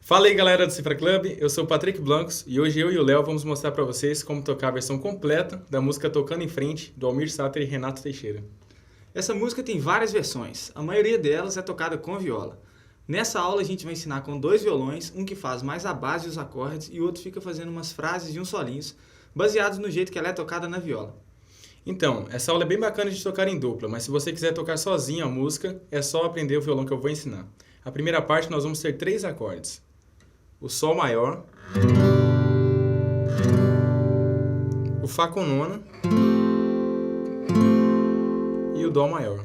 Fala aí galera do Cifra Club, eu sou o Patrick Blancos e hoje eu e o Léo vamos mostrar para vocês como tocar a versão completa da música Tocando em Frente, do Almir Sater e Renato Teixeira. Essa música tem várias versões, a maioria delas é tocada com viola. Nessa aula a gente vai ensinar com dois violões, um que faz mais a base e os acordes e o outro fica fazendo umas frases e uns solinhos, baseados no jeito que ela é tocada na viola. Então, essa aula é bem bacana de tocar em dupla, mas se você quiser tocar sozinho a música, é só aprender o violão que eu vou ensinar. A primeira parte nós vamos ter 3 acordes. O Sol maior, o Fá com nona e o Dó maior.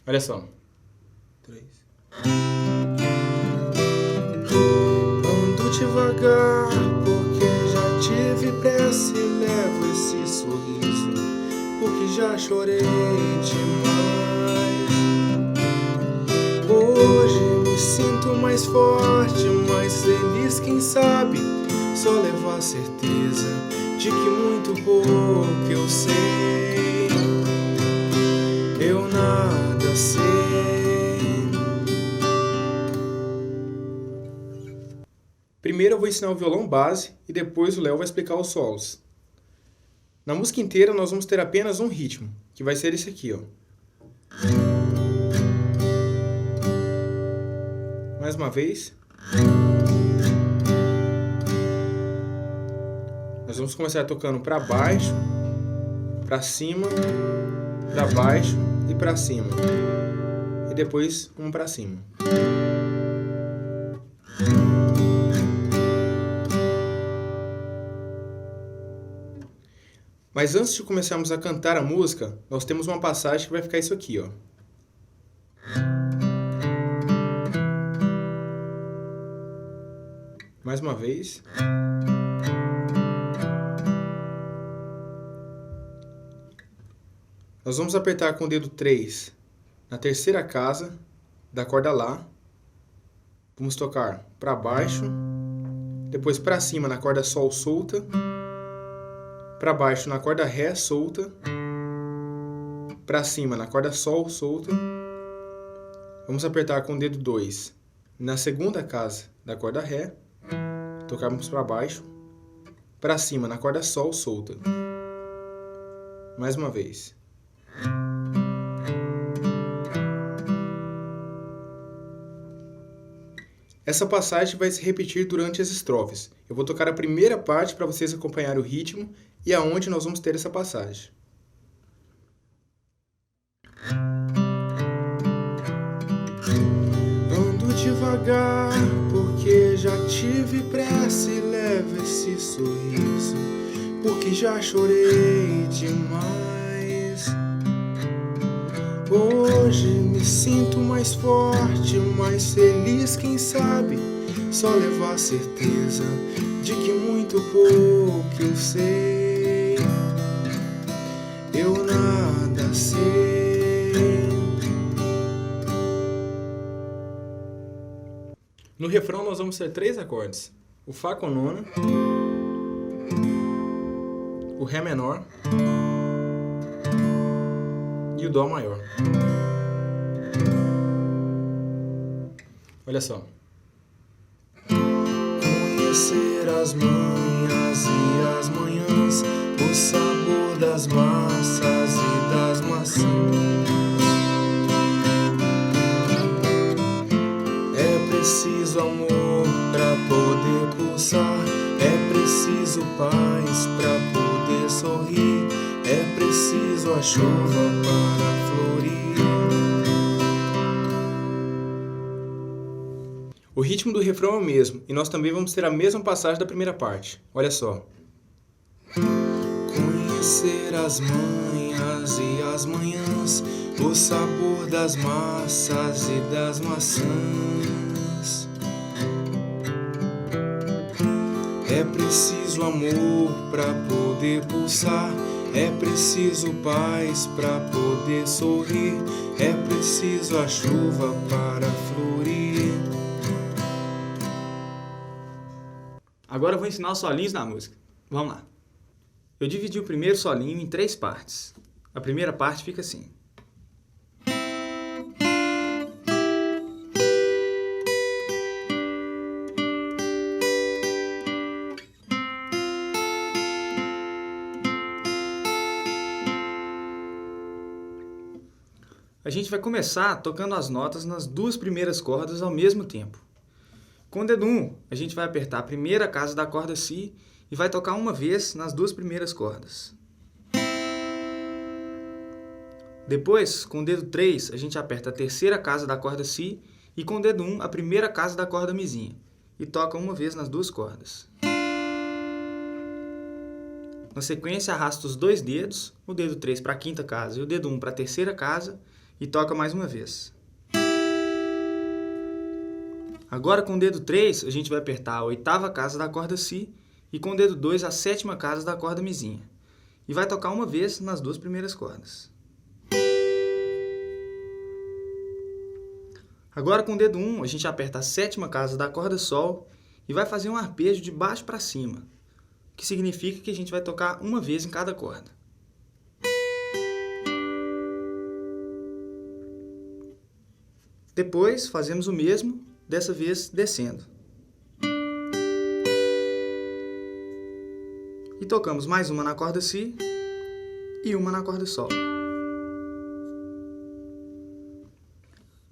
Olha só. 3. Ando devagar porque já tive pressa e levo esse sorriso porque já chorei demais. Hoje me sinto mais forte, mais feliz, quem sabe só levo a certeza de que muito pouco eu sei. Eu nada sei. Primeiro eu vou ensinar o violão base e depois o Léo vai explicar os solos. Na música inteira nós vamos ter apenas um ritmo, que vai ser esse aqui, ó. Mais uma vez. Nós vamos começar tocando para baixo, para cima, para baixo e para cima. E depois um para cima. Mas antes de começarmos a cantar a música, nós temos uma passagem que vai ficar isso aqui, ó. Mais uma vez. Nós vamos apertar com o dedo 3 na terceira casa da corda Lá. Vamos tocar para baixo, depois para cima na corda Sol solta, para baixo na corda Ré solta, para cima na corda Sol solta. Vamos apertar com o dedo 2 na segunda casa da corda Ré, tocarmos para baixo, para cima na corda Sol solta. Mais uma vez. Essa passagem vai se repetir durante as estrofes. Eu vou tocar a primeira parte para vocês acompanharem o ritmo e aonde nós vamos ter essa passagem. Ando devagar porque já tive pressa e levo esse sorriso porque já chorei demais. Hoje me sinto mais forte, mais feliz, quem sabe só levo a certeza de que muito pouco eu sei. Eu nada sei. No refrão nós vamos ter 3 acordes. O Fá com nona, o Ré menor e o Dó maior. Olha só. Conhecer as manhas e as manhãs, o sabor das massas e das maçãs. É preciso amor pra poder pulsar, é preciso paz pra poder sorrir, é preciso a chuva para florir. O ritmo do refrão é o mesmo, e nós também vamos ter a mesma passagem da primeira parte. Olha só. Conhecer as manhas e as manhãs, o sabor das massas e das maçãs. É preciso amor pra poder pulsar, é preciso paz pra poder sorrir, é preciso a chuva para florir. Agora eu vou ensinar os solinhos na música. Vamos lá. Eu dividi o primeiro solinho em 3 partes. A primeira parte fica assim. A gente vai começar tocando as notas nas duas primeiras cordas ao mesmo tempo. Com o dedo 1, a gente vai apertar a primeira casa da corda Si e vai tocar uma vez nas duas primeiras cordas. Depois, com o dedo 3, a gente aperta a terceira casa da corda Si e com o dedo 1, a primeira casa da corda Mizinha e toca uma vez nas duas cordas. Na sequência, arrasta os dois dedos, o dedo 3 para a quinta casa e o dedo 1 para a terceira casa e toca mais uma vez. Agora, com o dedo 3, a gente vai apertar a oitava casa da corda Si e com o dedo 2 a sétima casa da corda Mizinha e vai tocar uma vez nas duas primeiras cordas. Agora, com o dedo 1, a gente aperta a sétima casa da corda Sol e vai fazer um arpejo de baixo para cima, o que significa que a gente vai tocar uma vez em cada corda. Depois, fazemos o mesmo, dessa vez descendo. E tocamos mais uma na corda Si e uma na corda Sol.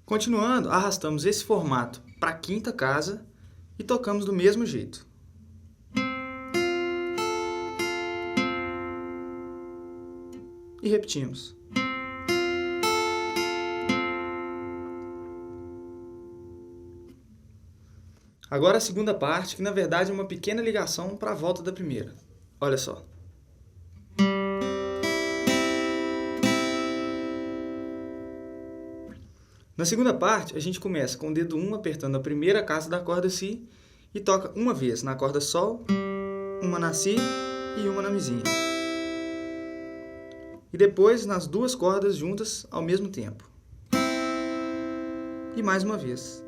Continuando, arrastamos esse formato para a quinta casa e tocamos do mesmo jeito. E repetimos. Agora a segunda parte, que na verdade é uma pequena ligação para a volta da primeira. Olha só. Na segunda parte, a gente começa com o dedo 1 apertando a primeira casa da corda Si e toca uma vez na corda Sol, uma na Si e uma na Mizinha. E depois nas duas cordas juntas ao mesmo tempo. E mais uma vez.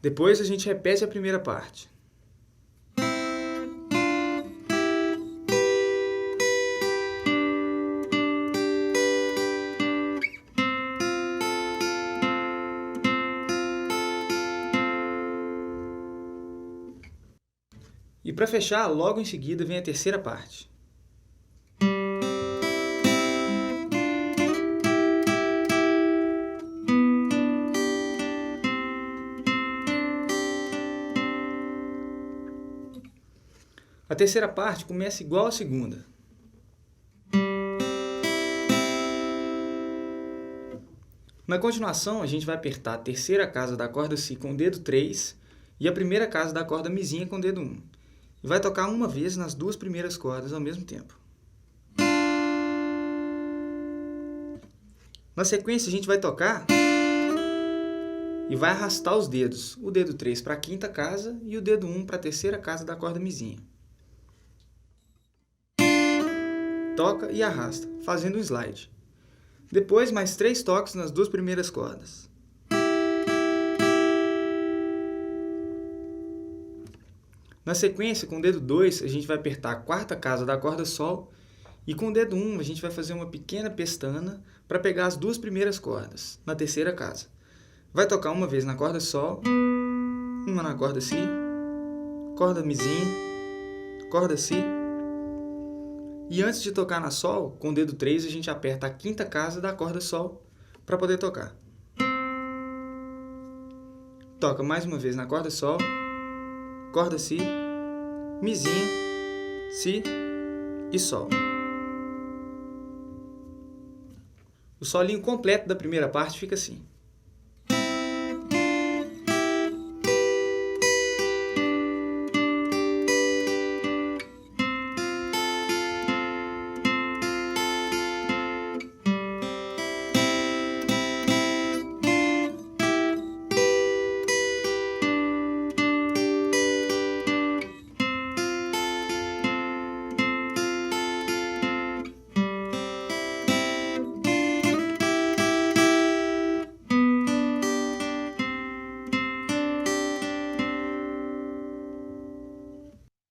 Depois a gente repete a primeira parte. E para fechar, logo em seguida vem a terceira parte. A terceira parte começa igual à segunda. Na continuação, a gente vai apertar a terceira casa da corda Si com o dedo 3 e a primeira casa da corda Mizinha com o dedo 1. E vai tocar uma vez nas duas primeiras cordas ao mesmo tempo. Na sequência, a gente vai tocar e vai arrastar os dedos. O dedo 3 para a quinta casa e o dedo 1 para a terceira casa da corda Mizinha. Toca e arrasta, fazendo um slide. Depois, mais 3 toques nas duas primeiras cordas. Na sequência, com o dedo 2, a gente vai apertar a quarta casa da corda Sol e com o dedo 1 a gente vai fazer uma pequena pestana para pegar as duas primeiras cordas, na terceira casa. Vai tocar uma vez na corda Sol, uma na corda Si, corda Mizinha, corda Si. E antes de tocar na Sol, com o dedo 3 a gente aperta a quinta casa da corda Sol para poder tocar. Toca mais uma vez na corda Sol, corda Si, Mizinha, Si e Sol. O solinho completo da primeira parte fica assim.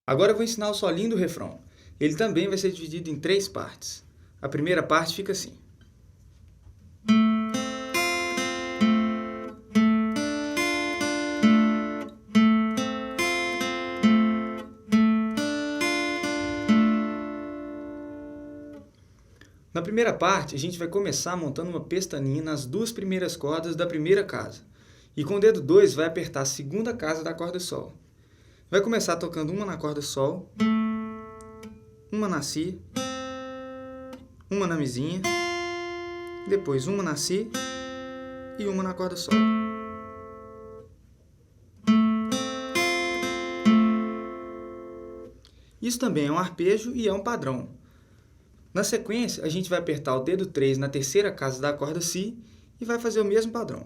Agora eu vou ensinar o solinho do refrão. Ele também vai ser dividido em 3 partes. A primeira parte fica assim. Na primeira parte, a gente vai começar montando uma pestaninha nas 2 primeiras cordas da primeira casa. E com o dedo 2 vai apertar a segunda casa da corda Sol. Vai começar tocando uma na corda Sol, uma na Si, uma na Mizinha, depois uma na Si e uma na corda Sol. Isso também é um arpejo e é um padrão. Na sequência, a gente vai apertar o dedo 3 na terceira casa da corda Si e vai fazer o mesmo padrão.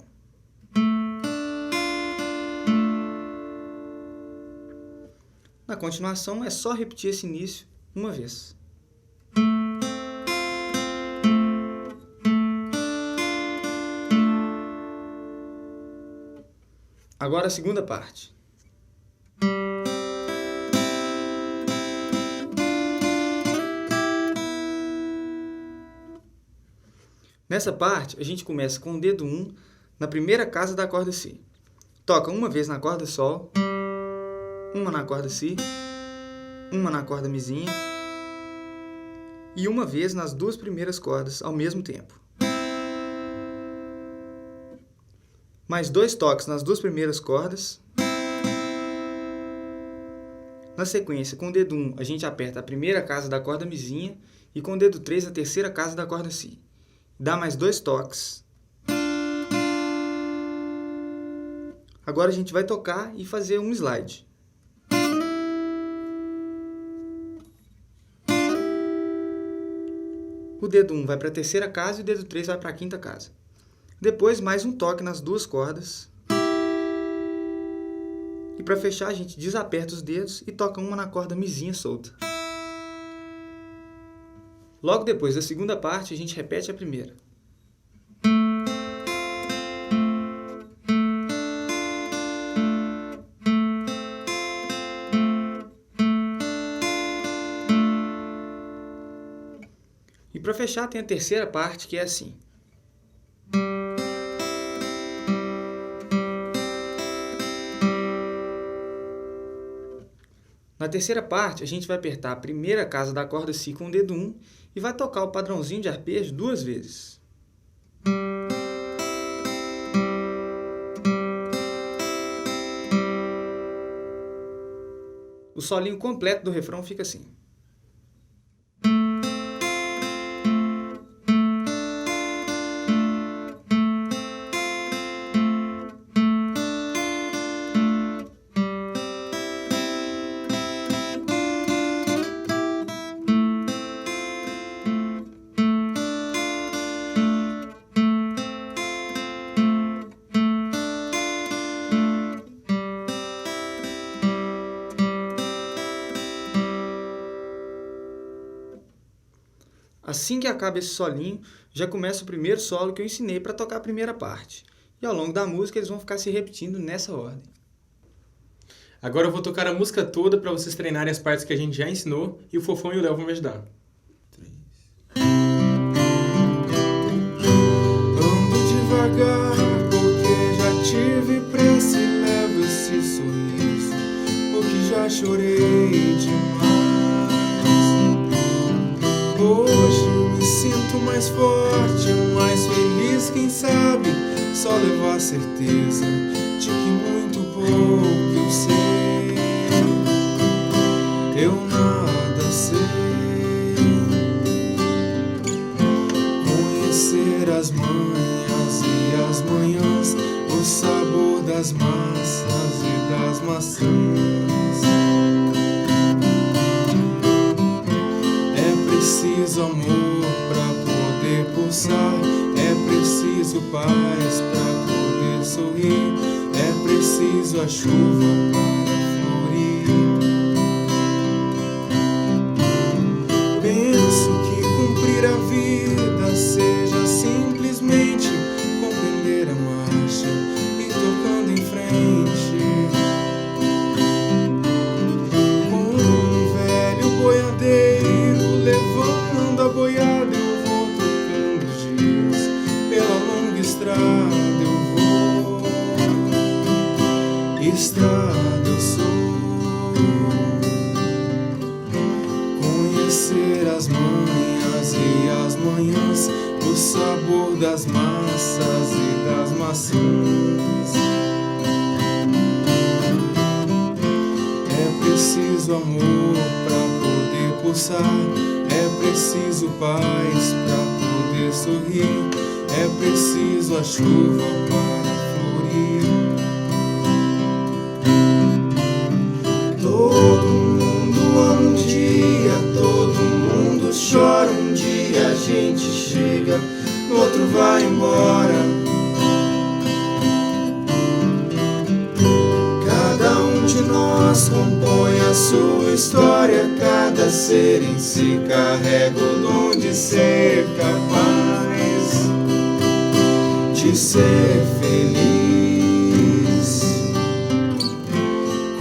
Na continuação, é só repetir esse início uma vez. Agora a segunda parte. Nessa parte, a gente começa com o dedo 1 na primeira casa da corda Si. Toca uma vez na corda Sol, uma na corda Si, uma na corda Mizinha e uma vez nas 2 primeiras cordas ao mesmo tempo. Mais 2 toques nas 2 primeiras cordas. Na sequência, com o dedo 1, a gente aperta a primeira casa da corda Mizinha e com o dedo 3 a terceira casa da corda Si. Dá mais 2 toques. Agora a gente vai tocar e fazer um slide. O dedo 1 vai para a terceira casa e o dedo 3 vai para a quinta casa. Depois, mais um toque nas 2 cordas. E para fechar, a gente desaperta os dedos e toca uma na corda Mizinha solta. Logo depois da segunda parte, a gente repete a primeira. E para fechar, tem a terceira parte, que é assim. Na terceira parte, a gente vai apertar a primeira casa da corda Si com o dedo 1 e vai tocar o padrãozinho de arpejo 2 vezes. O solinho completo do refrão fica assim. Assim que acaba esse solinho, já começa o primeiro solo que eu ensinei para tocar a primeira parte. E ao longo da música eles vão ficar se repetindo nessa ordem. Agora eu vou tocar a música toda para vocês treinarem as partes que a gente já ensinou e o Fofão e o Léo vão me ajudar. Ando devagar porque já tive pressa e levo esse sorriso porque já chorei demais. Hoje me sinto mais forte, mais feliz, quem sabe só levar a certeza de que muito pouco eu sei, eu nada sei. Conhecer as manhas e as manhãs, o sabor das massas e das maçãs. É preciso amor pra poder pulsar, é preciso paz pra poder sorrir, é preciso a chuva para florir. Penso que cumprir a vida seja simplesmente compreender a marcha e tocando em frente. Com um velho boiadeiro levando a boiada, eu vou tocando os dias, pela longa estrada eu vou, estrada eu das massas e das maçãs. É preciso amor pra poder pulsar, é preciso paz pra poder sorrir, é preciso a chuva para florir. Todo mundo ama um dia, todo mundo chora um dia, a gente chega, no outro vai embora. Cada um de nós compõe a sua história, cada ser em si carrega o dom de ser capaz de ser feliz,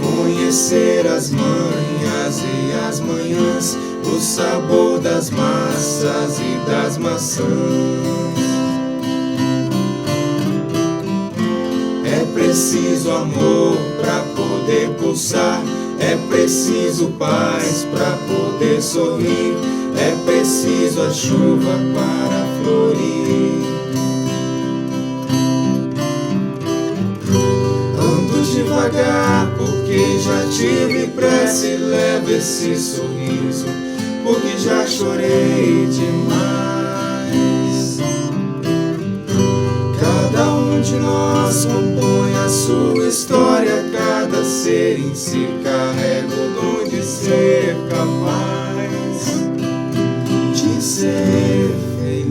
conhecer as manhas e as manhãs, o sabor das massas e das maçãs. É preciso amor pra poder pulsar, é preciso paz pra poder sorrir, é preciso a chuva para florir. Ando devagar porque já tive pressa e levo esse sorriso porque já chorei demais. Cada um de nós compõe a sua história, cada ser em si carrega o dom de ser capaz de ser feliz.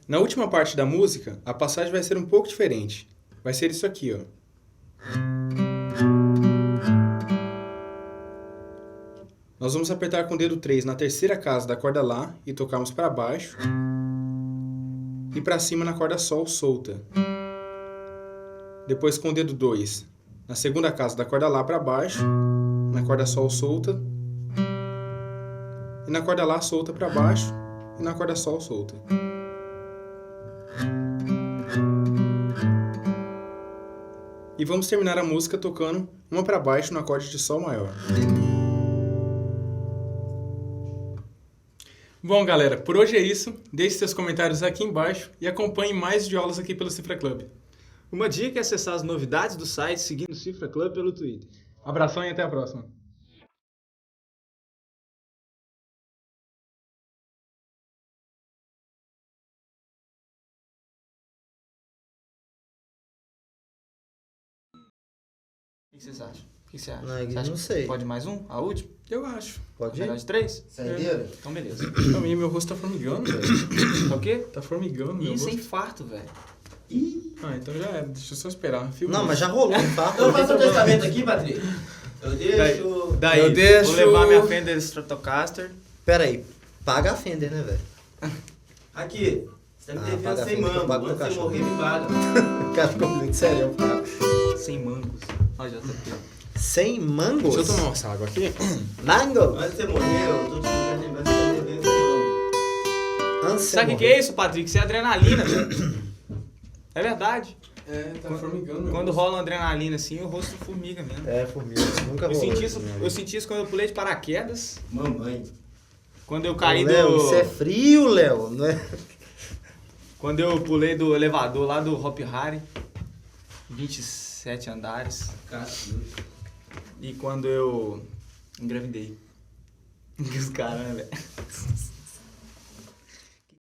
Na última parte da música, a passagem vai ser um pouco diferente. Vai ser isso aqui, ó. Nós vamos apertar com o dedo 3 na terceira casa da corda Lá e tocarmos para baixo e para cima na corda Sol solta. Depois com o dedo 2 na segunda casa da corda Lá para baixo, na corda Sol solta e na corda Lá solta para baixo e na corda Sol solta. E vamos terminar a música tocando uma para baixo no acorde de Sol maior. Bom, galera, por hoje é isso. Deixe seus comentários aqui embaixo e acompanhe mais videoaulas aqui pelo Cifra Club. Uma dica é acessar as novidades do site seguindo o Cifra Club pelo Twitter. Abração e até a próxima. O que vocês acham? O que você acha? Não, Você acha não que sei. Pode mais um? A última? Eu acho. Pode Melhor ir? de 3? Saideira? Então beleza. Pra mim, meu rosto tá formigando, velho. Tá o quê? Tá formigando, meu Ih, sem rosto. infarto, velho. Ah, então já é. Deixa eu só esperar. Filma Não, isso. mas já rolou, tá? Eu faço o testamento aqui, Patrick. Eu deixo. Daí, Eu deixo- vou levar minha Fender Stratocaster. Pera aí, paga a Fender, né, velho? Aqui. Você tá me devendo paga 100 a fita que eu mangos. pago pro Antes de cachorro. morrer, me paga. O cara ficou muito sério, cara. Sem mangos. Olha, já tá aqui, ó. 100 mangos? Deixa eu tomar uma água aqui. Mango? Antes de você morrer, eu tô te dando lembrança que você tá me devendo 100 mangos. Sabe o que é isso, Patrick? Isso é adrenalina, velho. É verdade. É, tá formigando, meu Quando rosto. rola uma adrenalina assim, o rosto formiga mesmo. É, formiga. Nunca Eu rolou senti, isso, isso, né? eu senti isso quando eu pulei de paraquedas. Mamãe. Quando eu caí Léo, do. isso é frio, Léo, não é? Quando eu pulei do elevador lá do Hop Harry. 27 andares. Cacilda. E quando eu engravidei. Os caras, né, velho?